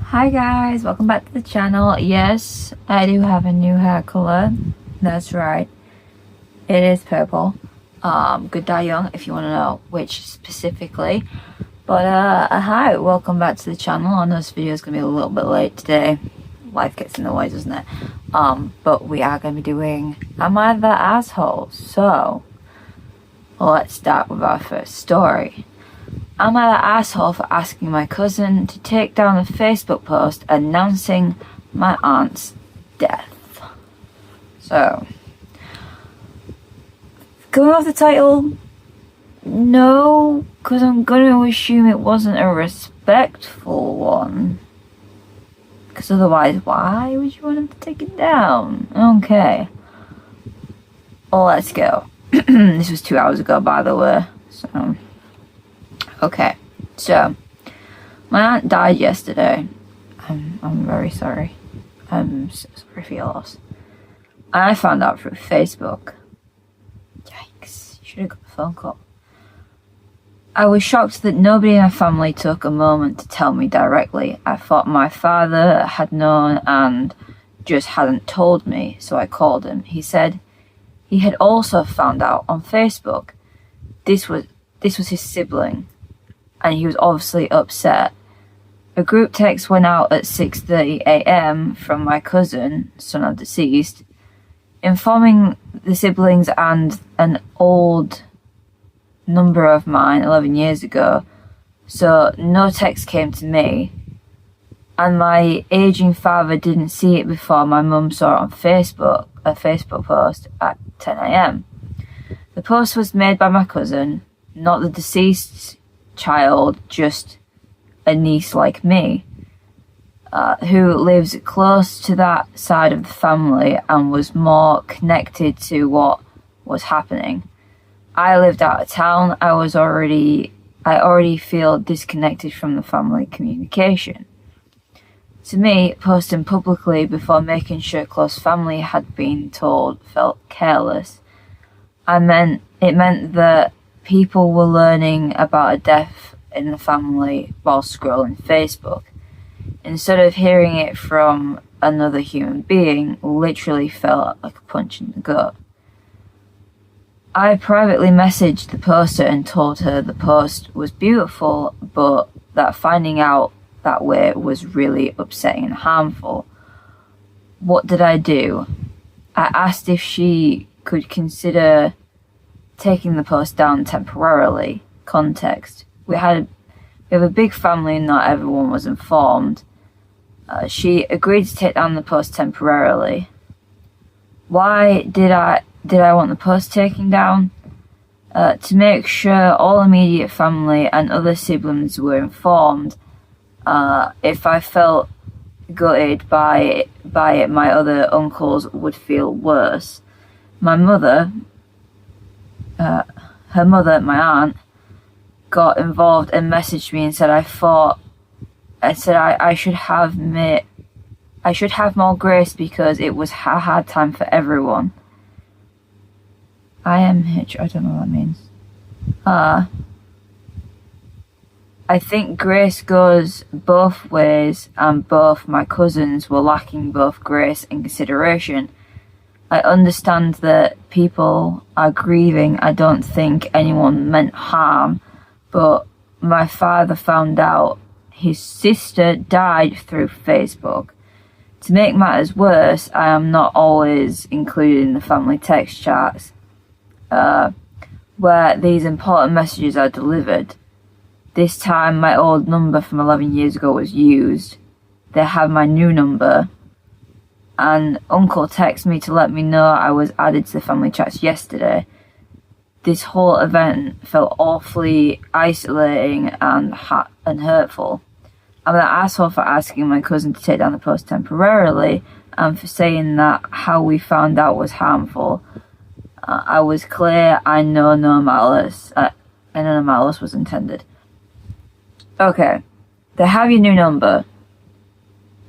Hi guys, welcome back to the channel. Yes, I do have a new hair color. That's right. It is purple. Good Dye Young if you want to know which specifically. But hi, welcome back to the channel. I know this video is going to be a little bit late today. Life gets in the way, doesn't it? But we are going to be doing Am I the Asshole? So, let's start with our first story. Am I the asshole for asking my cousin to take down a Facebook post announcing my aunt's death? So, going off the title, no, because I'm going to assume it wasn't a respectful one. Because otherwise, why would you want him to take it down? Okay. Well, let's go. This was 2 hours ago, by the way. So, okay. So, my aunt died yesterday. I'm very sorry. I'm so sorry for your loss. And I found out through Facebook. Yikes. You should have got a phone call. I was shocked that nobody in my family took a moment to tell me directly. I thought my father had known and just hadn't told me, so I called him. He said he had also found out on Facebook. This was his sibling, and he was obviously upset. A group text went out at 6:30 a.m. from my cousin, son of deceased, informing the siblings and an old number of mine 11 years ago, so no text came to me, and my aging father didn't see it before my mum saw it on Facebook, a Facebook post at 10 a.m. The post was made by my cousin, not the deceased child, just a niece like me, who lives close to that side of the family and was more connected to what was happening. I lived out of town. I already feel disconnected from the family communication. To me, posting publicly before making sure close family had been told felt careless. It meant that people were learning about a death in the family while scrolling Facebook. Instead of hearing it from another human being, literally felt like a punch in the gut. I privately messaged the poster and told her the post was beautiful, but that finding out that way was really upsetting and harmful. What did I do? I asked if she could consider taking the post down temporarily. Context. We have a big family and not everyone was informed. She agreed to take down the post temporarily. Why did I want the post taken down? To make sure all immediate family and other siblings were informed. If I felt gutted by it, my other uncles would feel worse. My mother, her mother, my aunt, got involved and messaged me and said I should have more grace because it was a hard time for everyone. IMH, I don't know what that means. I think grace goes both ways, and both my cousins were lacking both grace and consideration. I understand that people are grieving. I don't think anyone meant harm, but my father found out his sister died through Facebook. To make matters worse, I am not always included in the family text chats where these important messages are delivered. This time my old number from 11 years ago was used. They have my new number. And uncle texted me to let me know I was added to the family chats yesterday. This whole event felt awfully isolating and hurtful. I'm an asshole for asking my cousin to take down the post temporarily and for saying that how we found out was harmful. I was clear. I know no malice. No malice was intended. Okay, they have your new number.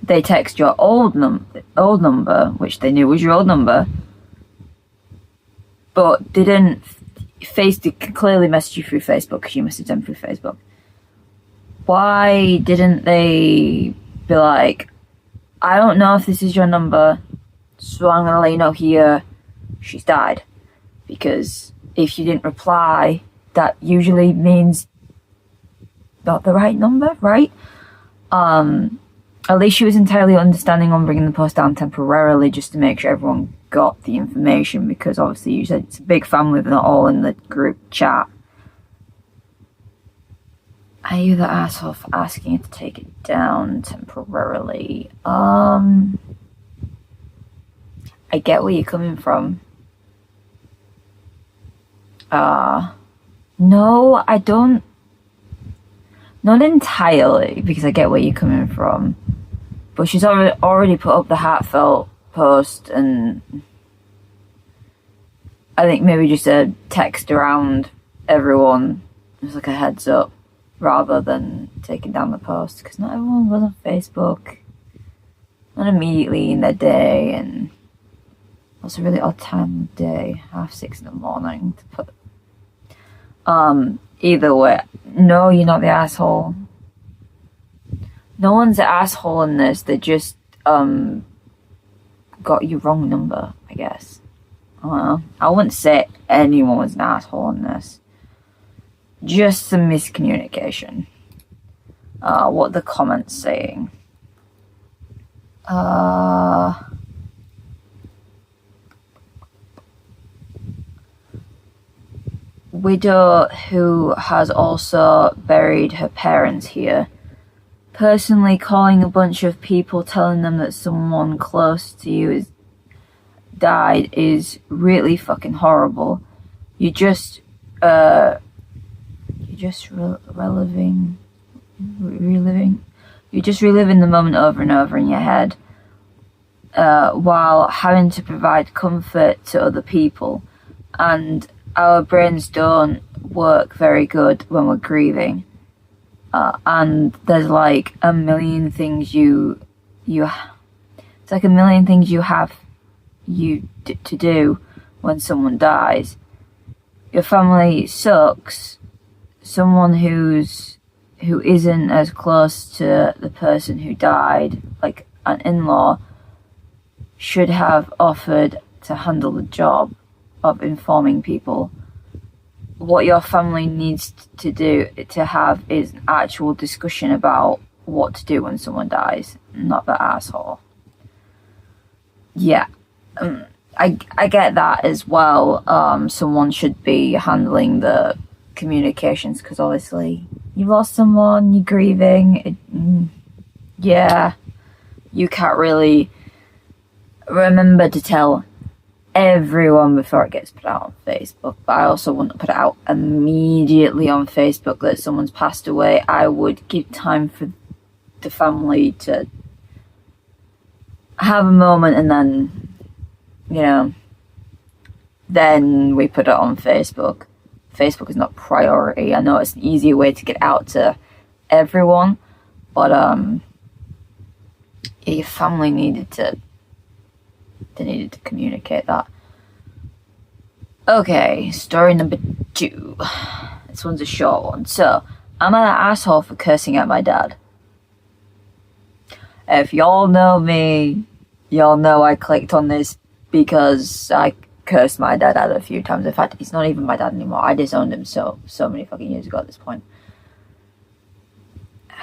They text your old number, which they knew was your old number, but didn't. Clearly message you through Facebook because you messaged them through Facebook. Why didn't they be like, I don't know if this is your number, so I'm gonna let you know here she's died. Because if you didn't reply, that usually means not the right number, right? At least she was entirely understanding on bringing the post down temporarily just to make sure everyone got the information, because obviously you said it's a big family, they're not all in the group chat. Are you the asshole for asking you to take it down temporarily? I get where you're coming from. No, I don't. Not entirely, because I get where you're coming from. But she's already put up the heartfelt post, and I think maybe just a text around everyone, just like a heads up, rather than taking down the post, because not everyone goes on Facebook, not immediately in their day, and it's a really odd time of day, 6:30 in the morning to put. Either way, no, you're not the asshole. No one's the asshole in this. They just got your wrong number, I guess. I don't know. I wouldn't say anyone was an asshole in this. Just some miscommunication. What the comments saying. Widow who has also buried her parents here. Personally, calling a bunch of people telling them that someone close to you has died is really fucking horrible. You're just reliving. You're just reliving the moment over and over in your head, while having to provide comfort to other people. And our brains don't work very good when we're grieving. And there's like a million things it's like a million things you have to do when someone dies. Your family sucks. Someone who isn't as close to the person who died, like an in-law, should have offered to handle the job of informing people. What your family needs to have is an actual discussion about what to do when someone dies, not the asshole. Yeah, I get that as well. Someone should be handling the communications, because obviously you lost someone, you're grieving. Yeah, you can't really remember to tell everyone before it gets put out on Facebook, but I also wouldn't put it out immediately on Facebook that someone's passed away. I would give time for the family to have a moment, and then, then we put it on Facebook. Facebook is not priority. I know it's an easier way to get out to everyone, but your family needed to communicate that. Okay, story number 2. This one's a short one. So, am I an asshole for cursing at my dad? If y'all know me, y'all know I clicked on this because I cursed my dad out a few times. In fact, he's not even my dad anymore. I disowned him so many fucking years ago at this point.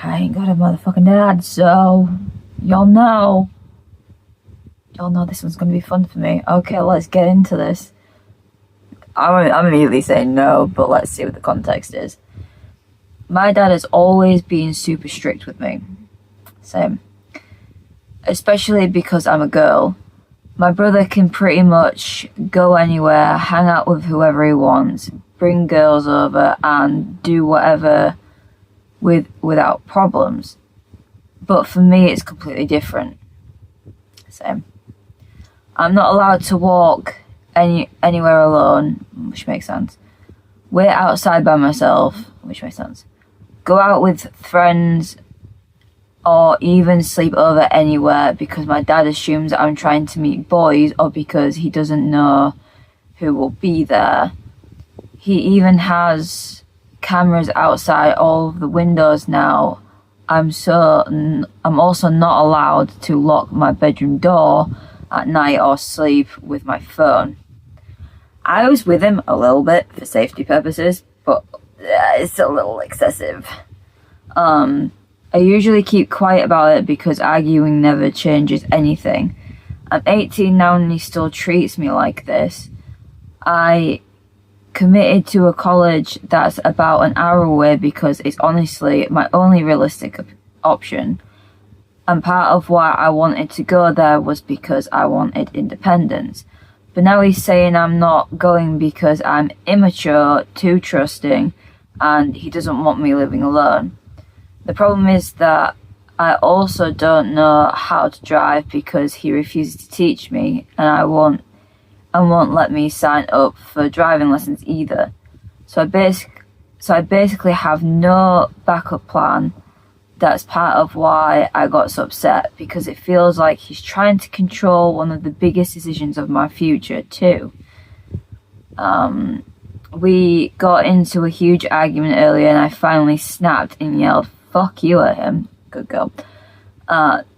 I ain't got a motherfucking dad, so y'all know this one's gonna be fun for me. Okay, let's get into this. I'm immediately saying no, but let's see what the context is. My dad has always been super strict with me. Same. Especially because I'm a girl. My brother can pretty much go anywhere, hang out with whoever he wants, bring girls over, and do whatever without problems. But for me, it's completely different. Same. I'm not allowed to walk anywhere alone, which makes sense. Wait outside by myself, which makes sense. Go out with friends, or even sleep over anywhere, because my dad assumes I'm trying to meet boys, or because he doesn't know who will be there. He even has cameras outside all of the windows now, I'm also not allowed to lock my bedroom door at night or sleep with my phone. I was with him a little bit for safety purposes, but it's a little excessive. I usually keep quiet about it because arguing never changes anything. I'm 18 now and he still treats me like this. I committed to a college that's about an hour away because it's honestly my only realistic option. And part of why I wanted to go there was because I wanted independence. But now he's saying I'm not going because I'm immature, too trusting, and he doesn't want me living alone. The problem is that I also don't know how to drive because he refuses to teach me, and won't let me sign up for driving lessons either. So I basically have no backup plan. That's part of why I got so upset, because it feels like he's trying to control one of the biggest decisions of my future too. We got into a huge argument earlier and I finally snapped and yelled, "Fuck you" at him. Good girl.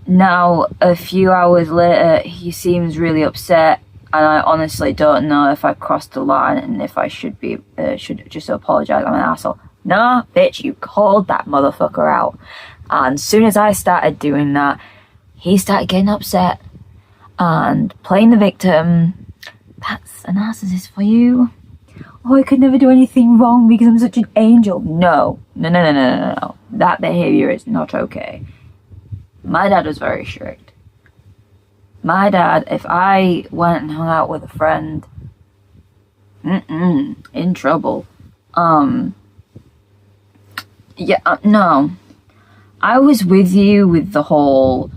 Now, a few hours later, he seems really upset, and I honestly don't know if I crossed the line and if I should just apologise. I'm an asshole. Nah, bitch, you called that motherfucker out. And as soon as I started doing that, he started getting upset and playing the victim. That's a narcissist for you. Oh, I could never do anything wrong because I'm such an angel. No. That behaviour is not okay. My dad was very strict. My dad, if I went and hung out with a friend, in trouble. No. I was with you with the whole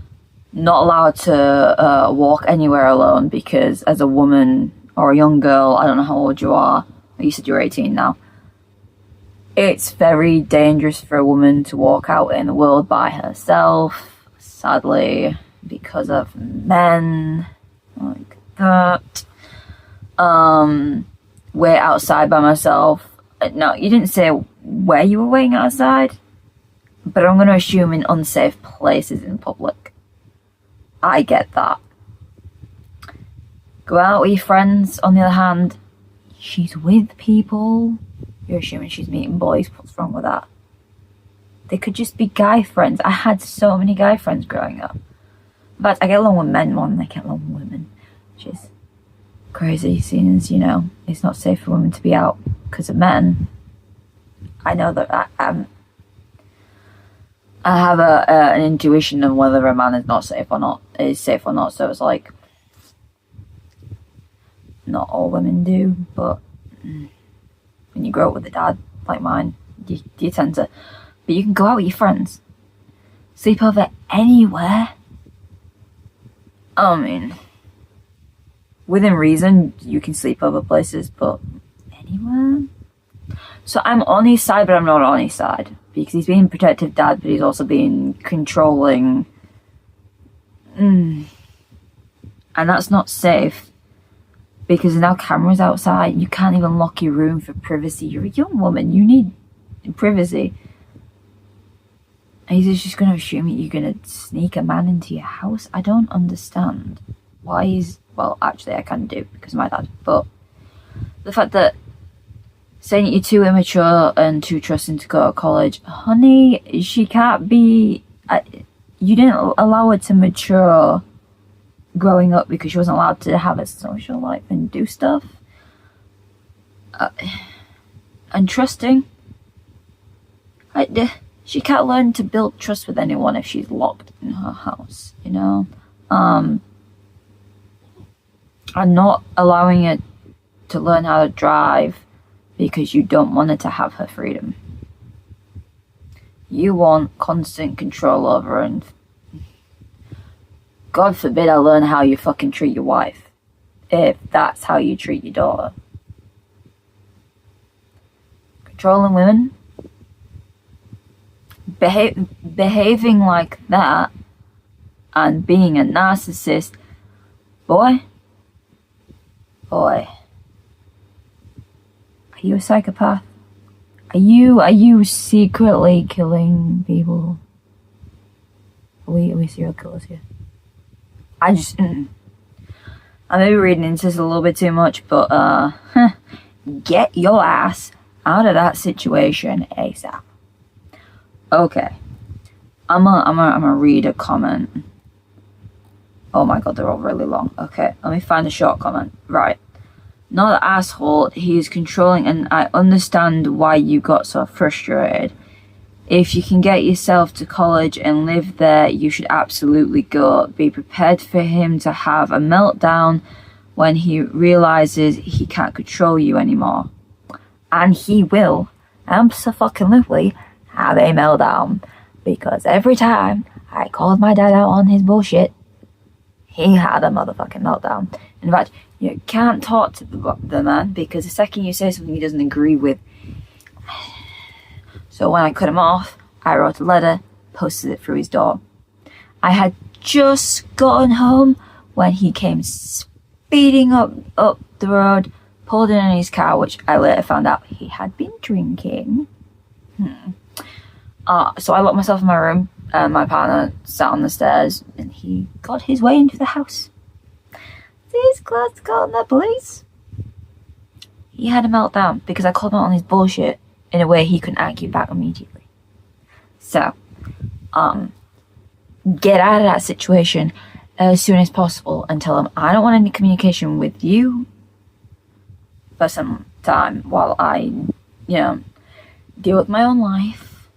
not allowed to walk anywhere alone because as a woman or a young girl, I don't know how old you are. You said you're 18 now. It's very dangerous for a woman to walk out in the world by herself, sadly, because of men like that. Wait outside by myself. No, you didn't say where you were waiting outside, but I'm going to assume in unsafe places in public. I get that. Go out with your friends, on the other hand, she's with people. You're assuming she's meeting boys. What's wrong with that? They could just be guy friends. I had so many guy friends growing up. But I get along with men more than I get along with women, which is crazy, seeing as, it's not safe for women to be out because of men. I know that I have an intuition of whether a man is safe or not, so it's like, not all women do, but when you grow up with a dad like mine, you tend to. But you can go out with your friends, sleep over anywhere. I mean, within reason, you can sleep over places, but anywhere. So I'm on his side, but I'm not on his side because he's being a protective dad, but he's also being controlling, and that's not safe. Because there are now cameras outside, you can't even lock your room for privacy. You're a young woman, you need privacy. And he's just going to assume that you're going to sneak a man into your house. I don't understand why well, actually I can do because of my dad. But the fact that saying that you're too immature and too trusting to go to college, honey, she can't be. You didn't allow her to mature growing up because she wasn't allowed to have a social life and do stuff. And trusting. She can't learn to build trust with anyone if she's locked in her house, And not allowing her to learn how to drive because you don't want her to have her freedom. You want constant control over her, and God forbid I learn how you fucking treat your wife, if that's how you treat your daughter. Controlling women, behaving like that, and being a narcissist, boy, are you a psychopath? Are you secretly killing people we serial killers here? I just... I may be reading into this a little bit too much, but get your ass out of that situation ASAP. Okay. I'm gonna read a comment. Oh my god, they're all really long. Okay, let me find a short comment. Right. Not an asshole, he is controlling, and I understand why you got so frustrated. If you can get yourself to college and live there, you should absolutely go. Be prepared for him to have a meltdown when he realizes he can't control you anymore. And he will absolutely have a meltdown. Because every time I called my dad out on his bullshit, he had a motherfucking meltdown. In fact, you can't talk to the man because the second you say something he doesn't agree with. So when I cut him off, I wrote a letter, posted it through his door. I had just gotten home when he came speeding up the road, pulled in his car, which I later found out he had been drinking. So I locked myself in my room, and my partner sat on the stairs, and he got his way into the house. This close to calling the police. He had a meltdown because I called him out on his bullshit in a way he couldn't argue back immediately. So, get out of that situation as soon as possible and tell him I don't want any communication with you for some time while I, deal with my own life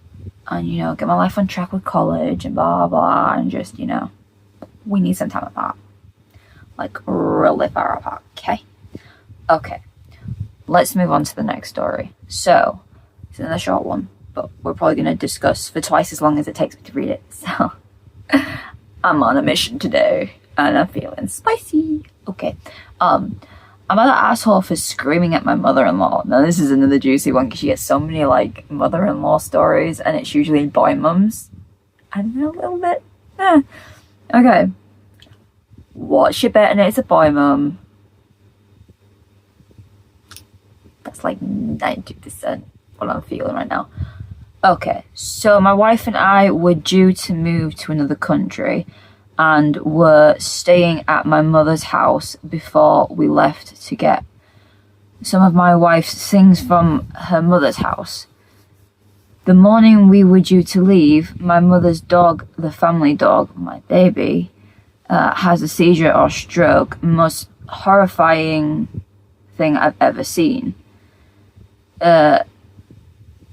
and, get my life on track with college and blah, blah, and just, we need some time apart. Like, really far apart, okay? Okay, let's move on to the next story. So, it's another short one, but we're probably going to discuss for twice as long as it takes me to read it. So, I'm on a mission today, and I'm feeling spicy. Okay, I'm another asshole for screaming at my mother-in-law. Now, this is another juicy one because she gets so many, mother-in-law stories, and it's usually boy mums. I don't know, a little bit. Okay. What's your bet? And it's a boy mum. That's like 90% what I'm feeling right now. Okay, so my wife and I were due to move to another country and were staying at my mother's house before we left to get some of my wife's things from her mother's house. The morning we were due to leave, my mother's dog, the family dog, my baby, has a seizure or stroke. Most horrifying thing I've ever seen.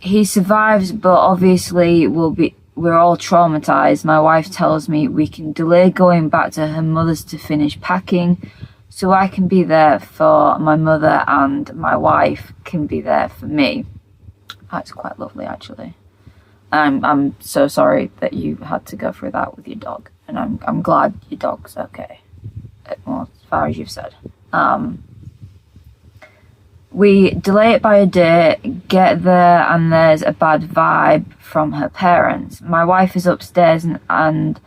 He survives, but obviously we're all traumatized. My wife tells me we can delay going back to her mother's to finish packing so I can be there for my mother and my wife can be there for me. That's quite lovely, actually. I'm so sorry that you had to go through that with your dog, and I'm glad your dog's okay. Well, as far as you've said. We delay it by a day, get there, and there's a bad vibe from her parents. My wife is upstairs and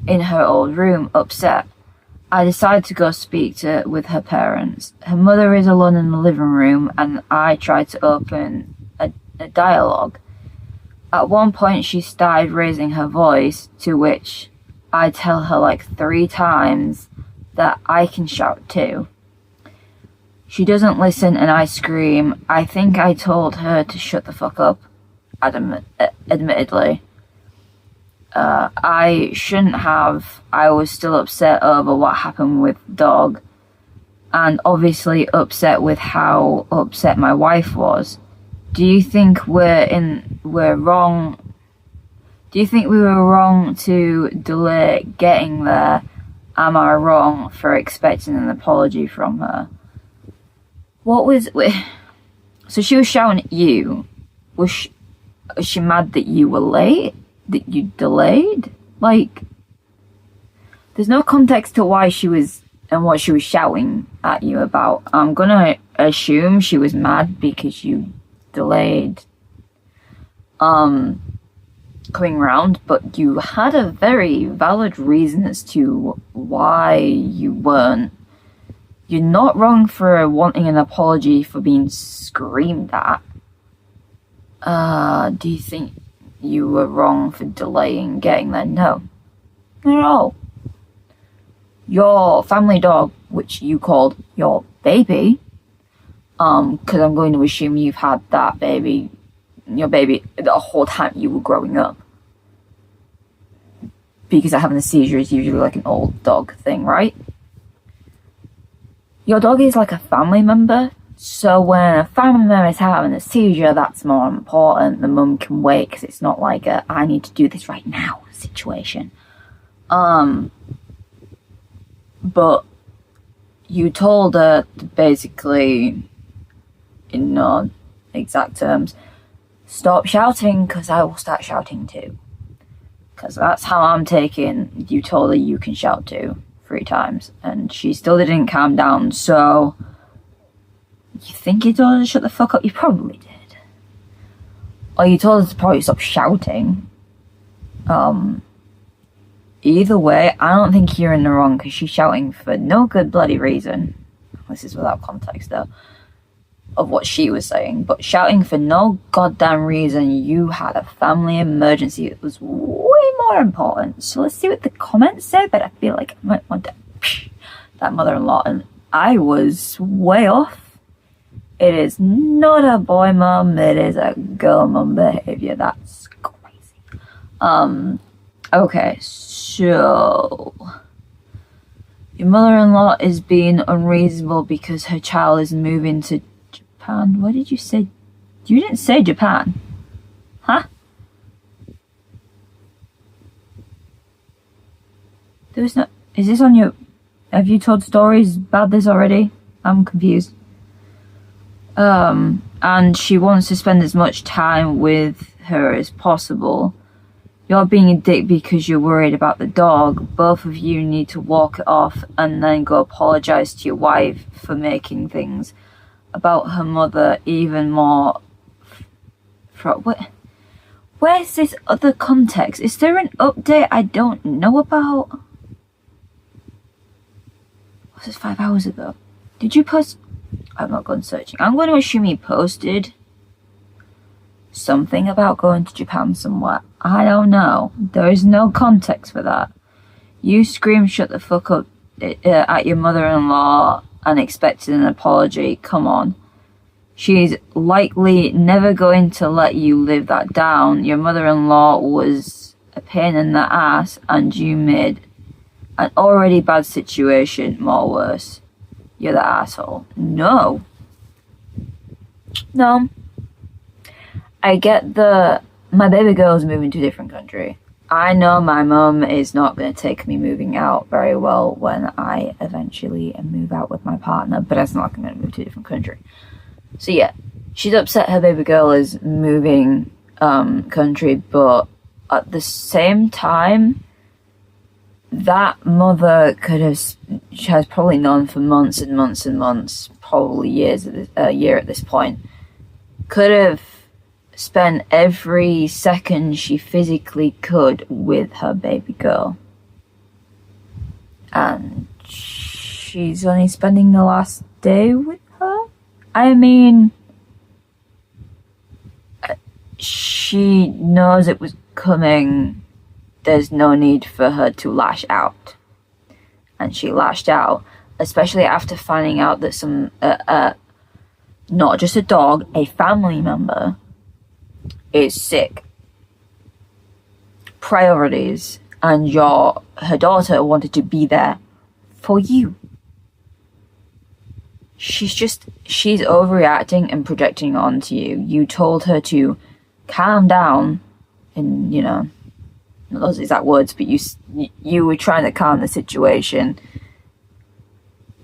in her old room, upset. I decide to go speak with her parents. Her mother is alone in the living room, and I try to open a dialogue. At one point, she started raising her voice, to which I tell her 3 times that I can shout too. She doesn't listen and I scream. I think I told her to shut the fuck up, admittedly. I shouldn't have. I was still upset over what happened with the dog, and obviously upset with how upset my wife was. Do you think we're wrong? Do you think we were wrong to delay getting there? Am I wrong for expecting an apology from her? So she was shouting at you. Was she mad that you were late? That you delayed? There's no context to why she was and what she was shouting at you about. I'm gonna assume she was mad because you delayed coming round, but you had a very valid reason as to why you weren't. You're not wrong for wanting an apology for being screamed at. Do you think you were wrong for delaying getting there. No. Not at all. Your family dog, which you called your baby, because I'm going to assume you've had that baby, your baby, the whole time you were growing up. Because having a seizure is usually like an old dog thing, right? Your dog is like a family member, so when a family member is having a seizure, that's more important. The mum can wait, because it's not like a, I need to do this right now situation. But you told her to basically, in no exact terms, stop shouting, because I will start shouting too. Because that's how I'm taking, you told her you can shout too 3 times, and she still didn't calm down. So you think you told her to shut the fuck up? You probably did. Or you told her to probably stop shouting. Either way, I don't think you're in the wrong, because she's shouting for no good bloody reason. This is without context though of what she was saying, but shouting for no goddamn reason. You had a family emergency that was way more important. So let's see what the comments say, but I feel like I might want to that mother-in-law, and I was way off. It is not a boy mum, it is a girl mum behavior. That's crazy. Okay, so your mother-in-law is being unreasonable because her child is moving to Japan. What did you say? You didn't say Japan. Huh? There was no... Is this on your... Have you told stories about this already? I'm confused. And she wants to spend as much time with her as possible. You're being a dick because you're worried about the dog. Both of you need to walk it off and then go apologize to your wife for making things about her mother even more. Where's this other context? Is there an update I don't know about? Was this 5 hours ago? Did you post? I've not gone searching. I'm going to assume he posted something about going to Japan somewhere. I don't know. There is no context for that. You scream shut the fuck up at your mother-in-law and expected an apology. Come on. She's likely never going to let you live that down. Your mother-in-law was a pain in the ass and you made an already bad situation more worse. You're the asshole. No. I get my baby girl's moving to a different country. I know my mum is not going to take me moving out very well when I eventually move out with my partner, but that's not going to move to a different country. So yeah, she's upset her baby girl is moving country, but at the same time, that mother she has probably known for months and months and months, probably a year at this point, could have spent every second she physically could with her baby girl. And she's only spending the last day with her? I mean, she knows it was coming. There's no need for her to lash out. And she lashed out, especially after finding out that some, not just a dog, a family member is sick. Priorities. And her daughter wanted to be there for you. She's overreacting and projecting onto you. You told her to calm down in, not those exact words, but you were trying to calm the situation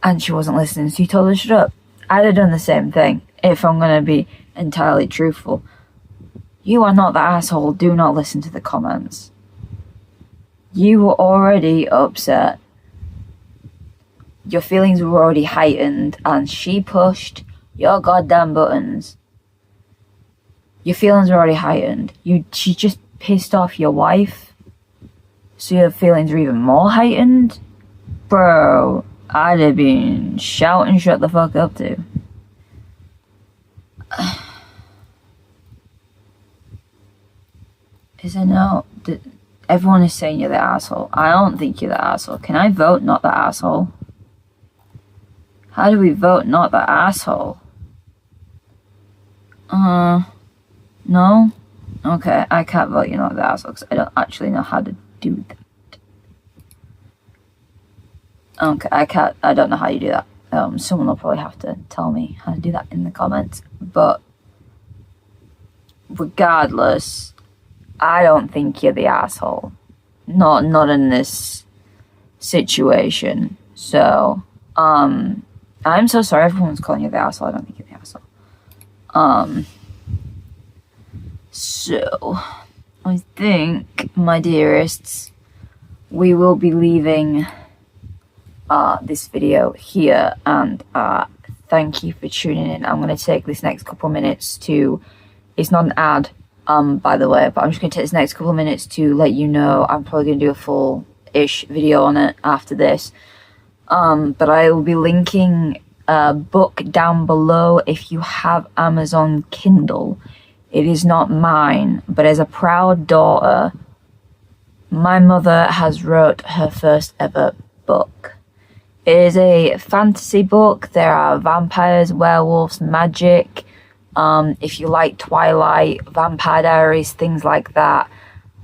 and she wasn't listening, so you told her to shut up. I'd have done the same thing if I'm going to be entirely truthful. You are not the asshole. Do not listen to the comments. You were already upset. Your feelings were already heightened and she pushed your goddamn buttons. Your feelings were already heightened. She just pissed off your wife, so your feelings are even more heightened? Bro, I'd have been shouting shut the fuck up too. Is there no... Everyone is saying you're the asshole. I don't think you're the asshole. Can I vote not the asshole? How do we vote not the asshole? No? Okay, I can't vote you're not the asshole because I don't actually know how to do that. Okay, I don't know how you do that. Someone will probably have to tell me how to do that in the comments. But regardless, I don't think you're the asshole. Not in this situation. So, I'm so sorry everyone's calling you the asshole. I don't think you're the asshole. So, I think, my dearests, we will be leaving this video here, and thank you for tuning in. I'm going to take this next couple of minutes to, it's not an ad, by the way, but I'm just going to take this next couple of minutes to let you know I'm probably going to do a full-ish video on it after this. But I will be linking a book down below if you have Amazon Kindle. It is not mine, but as a proud daughter, my mother has wrote her first ever book. It is a fantasy book. There are vampires, werewolves, magic. If you like Twilight, Vampire Diaries, things like that,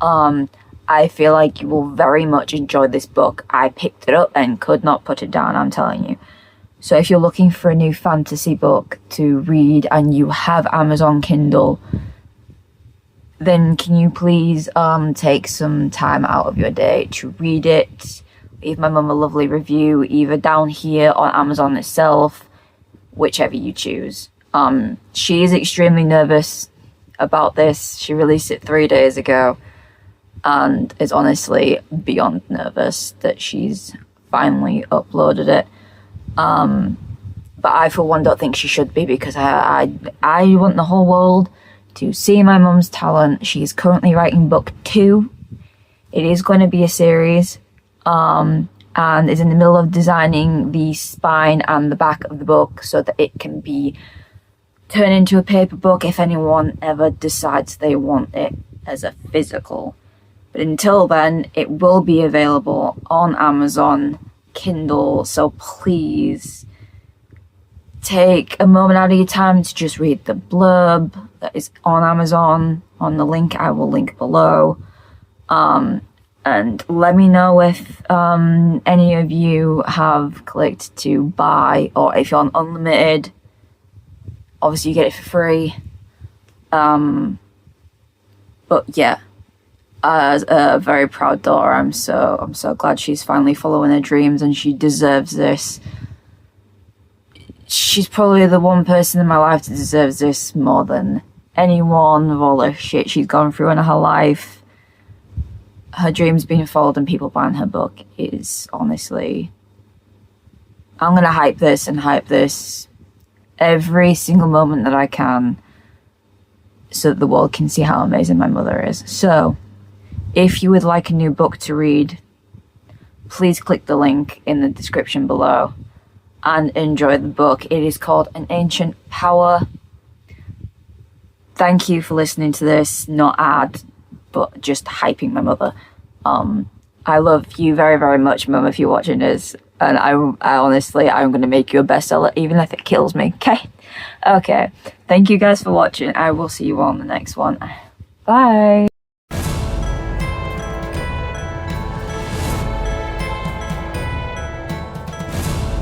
I feel like you will very much enjoy this book. I picked it up and could not put it down, I'm telling you. So if you're looking for a new fantasy book to read and you have Amazon Kindle, then can you please take some time out of your day to read it? Leave my mum a lovely review, either down here on Amazon itself, whichever you choose. She is extremely nervous about this. She released it 3 days ago and is honestly beyond nervous that she's finally uploaded it. But I, for one, don't think she should be, because I want the whole world to see my mum's talent. She's currently writing book 2. It is going to be a series, and is in the middle of designing the spine and the back of the book so that it can be turned into a paper book if anyone ever decides they want it as a physical. But until then, it will be available on Amazon Kindle, so please take a moment out of your time to just read the blurb that is on Amazon, on the link I will link below, and let me know if any of you have clicked to buy, or if you're on unlimited, obviously you get it for free. But yeah, as a very proud daughter, I'm so glad she's finally following her dreams, and she deserves this. She's probably the one person in my life that deserves this more than anyone, of all the shit she's gone through in her life. Her dreams being followed and people buying her book is honestly... I'm gonna hype this every single moment that I can, so that the world can see how amazing my mother is. So, if you would like a new book to read, please click the link in the description below and enjoy the book. It is called An Ancient Power. Thank you for listening to this, not ad, but just hyping my mother. I love you very, very much, Mum, if you're watching this. And I honestly, I'm going to make you a bestseller, even if it kills me, okay? Okay. Thank you guys for watching. I will see you all in the next one. Bye.